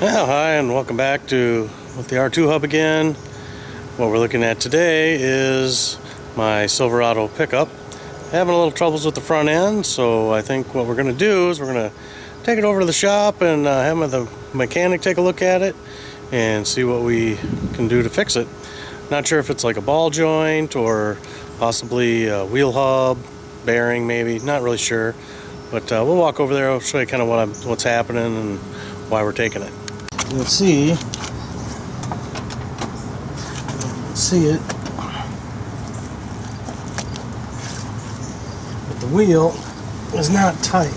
Well, hi and welcome back to with the R2 Hub again. What we're looking at today is my Silverado pickup. Having a little troubles with the front end, so I think what we're going to do is we're going to take it over to the shop and have the mechanic take a look at it and see what we can do to fix it. Not sure if it's like a ball joint or possibly a wheel hub, bearing maybe, not really sure. But we'll walk over there, I'll show you kind of what's happening and why we're taking it. Let's see. See it. But the wheel is not tight.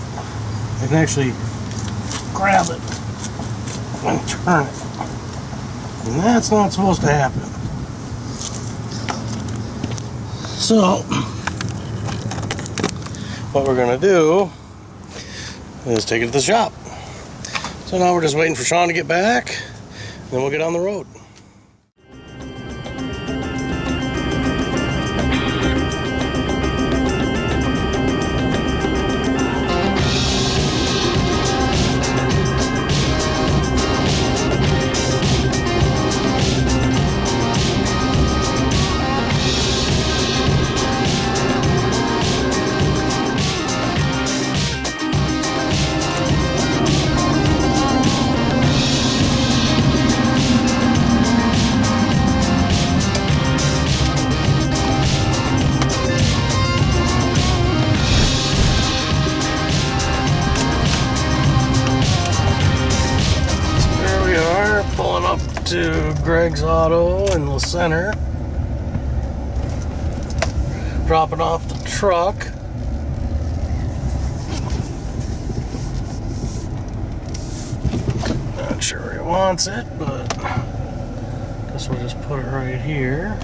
I can actually grab it and turn it. And that's not supposed to happen. So, what we're going to do is take it to the shop. So now we're just waiting for Sean to get back, and then we'll get on the road. Pulling up to Greg's Auto in the center, dropping off the truck. Not sure where he wants it, but I guess we'll just put it right here.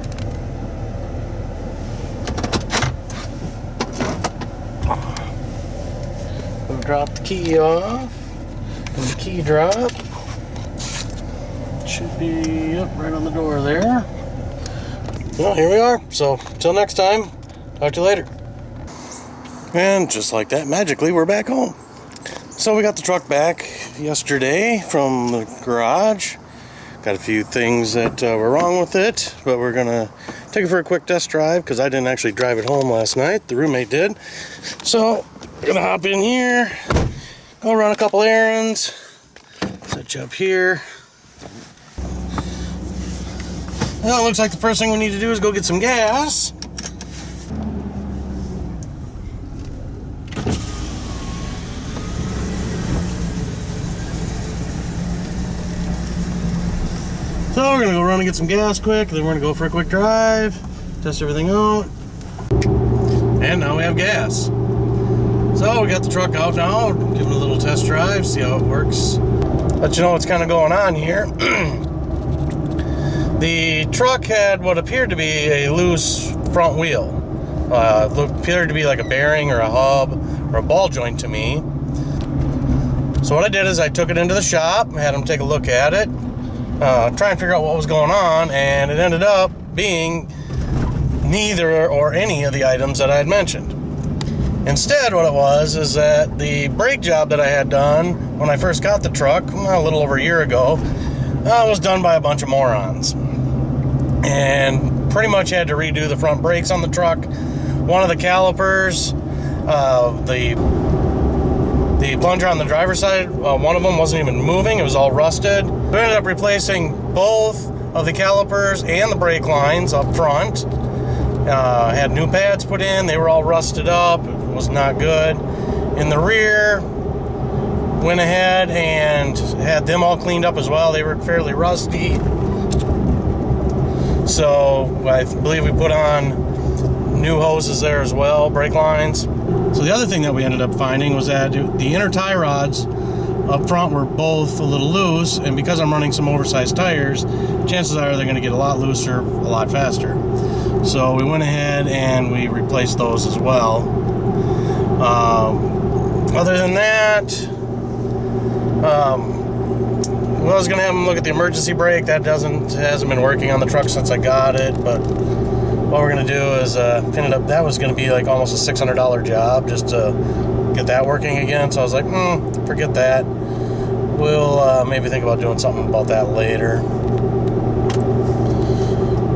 We'll drop the key off, and the key drop should be up right on the door there. Well, here we are. So, till next time, talk to you later. And just like that, magically, we're back home. So we got the truck back yesterday from the garage. Got a few things that were wrong with it, but we're gonna take it for a quick test drive because I didn't actually drive it home last night. The roommate did. So, we're gonna hop in here, go run a couple errands, set you up here. Well, it looks like the first thing we need to do is go get some gas. So we're gonna go run and get some gas quick, then we're gonna go for a quick drive, test everything out. And now we have gas. So we got the truck out now, give it a little test drive, see how it works. Let you know what's kind of going on here. The truck had what appeared to be a loose front wheel. Appeared to be like a bearing or a hub or a ball joint to me. So what I did is I took it into the shop, had them take a look at it, try and figure out what was going on, and it ended up being neither or any of the items that I had mentioned. Instead, what it was is that the brake job that I had done when I first got the truck, a little over a year ago, was done by a bunch of morons. And pretty much had to redo the front brakes on the truck. One of the calipers, the plunger on the driver's side, one of them wasn't even moving, it was all rusted. We ended up replacing both of the calipers and the brake lines up front. Had new pads put in, they were all rusted up, it was not good. In the rear, went ahead and had them all cleaned up as well. They were fairly rusty. So I believe we put on new hoses there as well, brake lines. So the other thing that we ended up finding was that the inner tie rods up front were both a little loose, and because I'm running some oversized tires, chances are they're going to get a lot looser a lot faster. So we went ahead and we replaced those as well. Other than that, I was going to have them look at the emergency brake. That hasn't been working on the truck since I got it, but what we're going to do is ended up, that was going to be like almost a $600 job just to get that working again. So I was like, forget that. we'll maybe think about doing something about that later.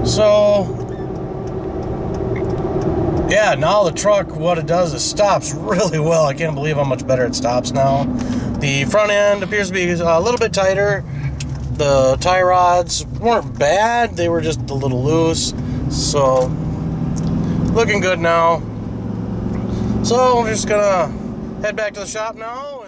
So, yeah, now the truck, what it does is stops really well. I can't believe how much better it stops now. The front end appears to be a little bit tighter. The tie rods weren't bad, they were just a little loose. So, looking good now. So, I'm just gonna head back to the shop now